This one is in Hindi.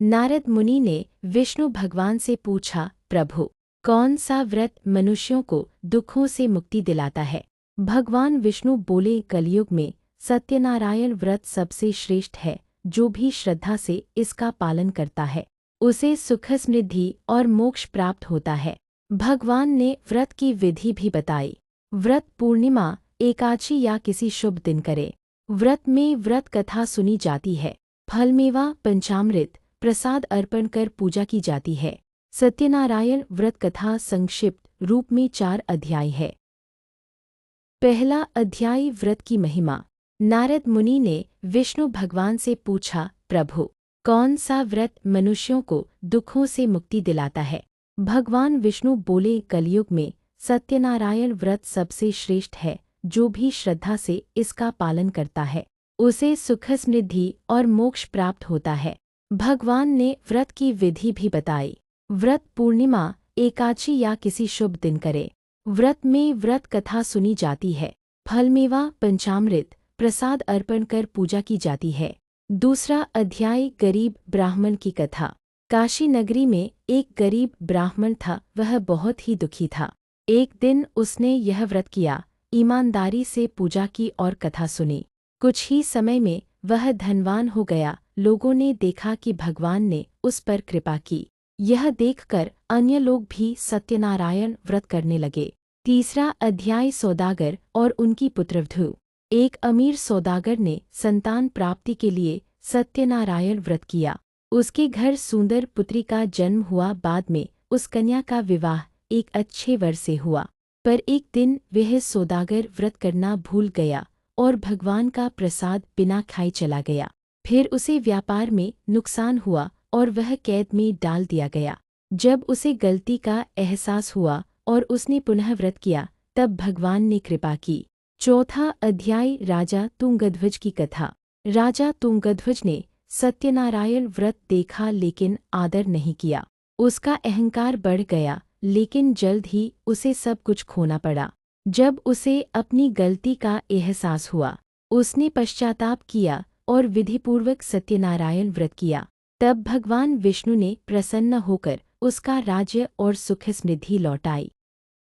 नारद मुनि ने विष्णु भगवान से पूछा, प्रभु, कौन सा व्रत मनुष्यों को दुखों से मुक्ति दिलाता है? भगवान विष्णु बोले, कलयुग में सत्यनारायण व्रत सबसे श्रेष्ठ है। जो भी श्रद्धा से इसका पालन करता है उसे सुख समृद्धि और मोक्ष प्राप्त होता है। भगवान ने व्रत की विधि भी बताई। व्रत पूर्णिमा, एकादशी या किसी शुभ दिन करें। व्रत में व्रत कथा सुनी जाती है, फलमेवा, पंचामृत, प्रसाद अर्पण कर पूजा की जाती है। सत्यनारायण व्रत कथा संक्षिप्त रूप में 4 अध्याय है। पहला अध्याय, व्रत की महिमा। नारद मुनि ने विष्णु भगवान से पूछा, प्रभु, कौन सा व्रत मनुष्यों को दुखों से मुक्ति दिलाता है? भगवान विष्णु बोले, कलयुग में सत्यनारायण व्रत सबसे श्रेष्ठ है। जो भी श्रद्धा से इसका पालन करता है उसे सुख समृद्धि और मोक्ष प्राप्त होता है। भगवान ने व्रत की विधि भी बताई। व्रत पूर्णिमा, एकादशी या किसी शुभ दिन करें। व्रत में व्रत कथा सुनी जाती है, फलमेवा, पंचामृत, प्रसाद अर्पण कर पूजा की जाती है। दूसरा अध्याय, गरीब ब्राह्मण की कथा। काशी नगरी में एक गरीब ब्राह्मण था। वह बहुत ही दुखी था। एक दिन उसने यह व्रत किया, ईमानदारी से पूजा की और कथा सुनी। कुछ ही समय में वह धनवान हो गया। लोगों ने देखा कि भगवान ने उस पर कृपा की। यह देखकर अन्य लोग भी सत्यनारायण व्रत करने लगे। तीसरा अध्याय, सौदागर और उनकी पुत्रवधू। एक अमीर सौदागर ने संतान प्राप्ति के लिए सत्यनारायण व्रत किया। उसके घर सुंदर पुत्री का जन्म हुआ। बाद में उस कन्या का विवाह एक अच्छे वर से हुआ। पर एक दिन वह सौदागर व्रत करना भूल गया और भगवान का प्रसाद बिना खाए चला गया। फिर उसे व्यापार में नुकसान हुआ और वह कैद में डाल दिया गया। जब उसे गलती का एहसास हुआ और उसने पुनः व्रत किया, तब भगवान ने कृपा की। चौथा अध्याय, राजा तुंगध्वज की कथा। राजा तुंगध्वज ने सत्यनारायण व्रत देखा लेकिन आदर नहीं किया। उसका अहंकार बढ़ गया, लेकिन जल्द ही उसे सब कुछ खोना पड़ा। जब उसे अपनी गलती का एहसास हुआ, उसने पश्चाताप किया और विधिपूर्वक सत्यनारायण व्रत किया। तब भगवान विष्णु ने प्रसन्न होकर उसका राज्य और सुख समृद्धि लौटाई।